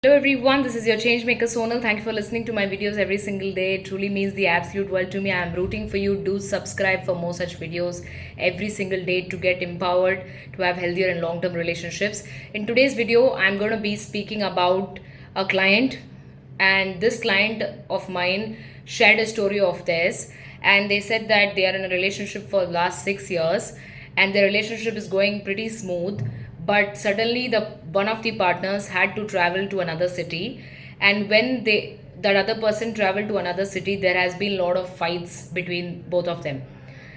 Hello everyone, this is your Changemaker Sonal. Thank you for listening to my videos every single day. It truly means the absolute world to me. I am rooting for you. Do subscribe for more such videos every single day to get empowered, to have healthier and long-term relationships. In today's video, I'm going to be speaking about a client, and this client of mine shared a story of theirs, and they said that they are in a relationship for the last 6 years and their relationship is going pretty smooth, but suddenly the one of the partners had to travel to another city, and when that other person traveled to another city, there has been a lot of fights between both of them.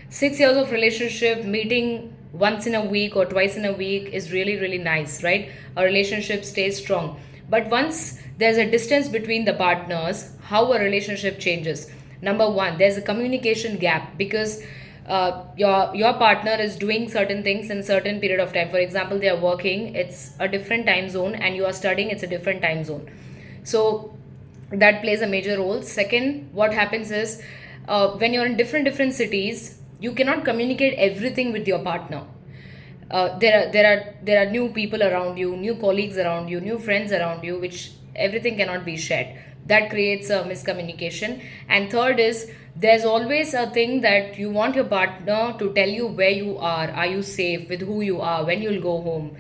6 years of relationship, meeting once in a week or twice in a week is really nice, right? A relationship stays strong. But once there's a distance between the partners, how a relationship changes. Number one, there's a communication gap because your partner is doing certain things in certain period of time. For example, they are working, it's a different time zone, and you are studying, it's a different time zone. So that plays a major role. Second, what happens is when you're in different cities, you cannot communicate everything with your partner. There are new people around you, new colleagues around you, new friends around you, which everything cannot be shared. That creates a miscommunication. And third is, there's always a thing that you want your partner to tell you where you are you safe, with who you are, when you'll go home.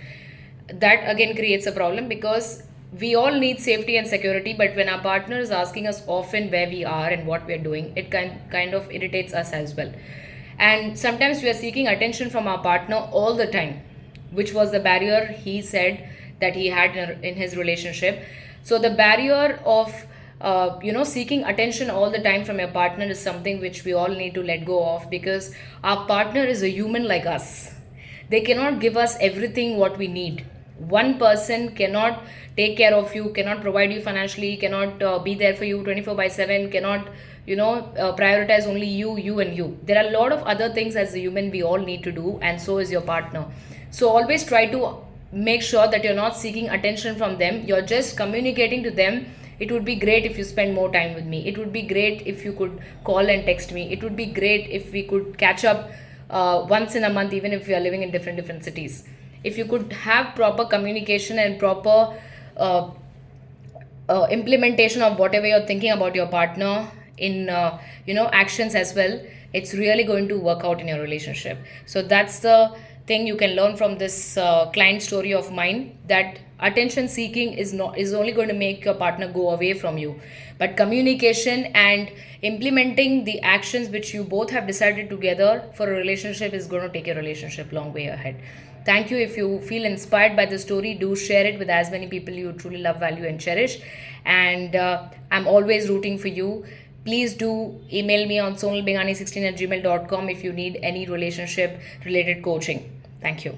That again creates a problem because we all need safety and security, but when our partner is asking us often where we are and what we are doing, it kind of irritates us as well. And sometimes we are seeking attention from our partner all the time, which was the barrier he said that he had in his relationship. So the barrier of seeking attention all the time from your partner is something which we all need to let go of, because our partner is a human like us. They cannot give us everything what we need. One person cannot take care of you, cannot provide you financially, cannot be there for you 24 by 7, cannot prioritize only you and you. There are a lot of other things as a human we all need to do, and so is your partner. So always try to make sure that you're not seeking attention from them, you're just communicating to them. It would be great if you spend more time with me, it would be great if you could call and text me, it would be great if we could catch up once in a month, even if we are living in different cities. If you could have proper communication and proper implementation of whatever you're thinking about your partner in actions as well, it's really going to work out in your relationship. So that's the thing you can learn from this client story of mine, that attention seeking is only going to make your partner go away from you, but communication and implementing the actions which you both have decided together for a relationship is going to take your relationship long way ahead. Thank you. If you feel inspired by the story, do share it with as many people you truly love, value and cherish. And I'm always rooting for you. Please do email me on sonalbingani16@gmail.com if you need any relationship related coaching. Thank you.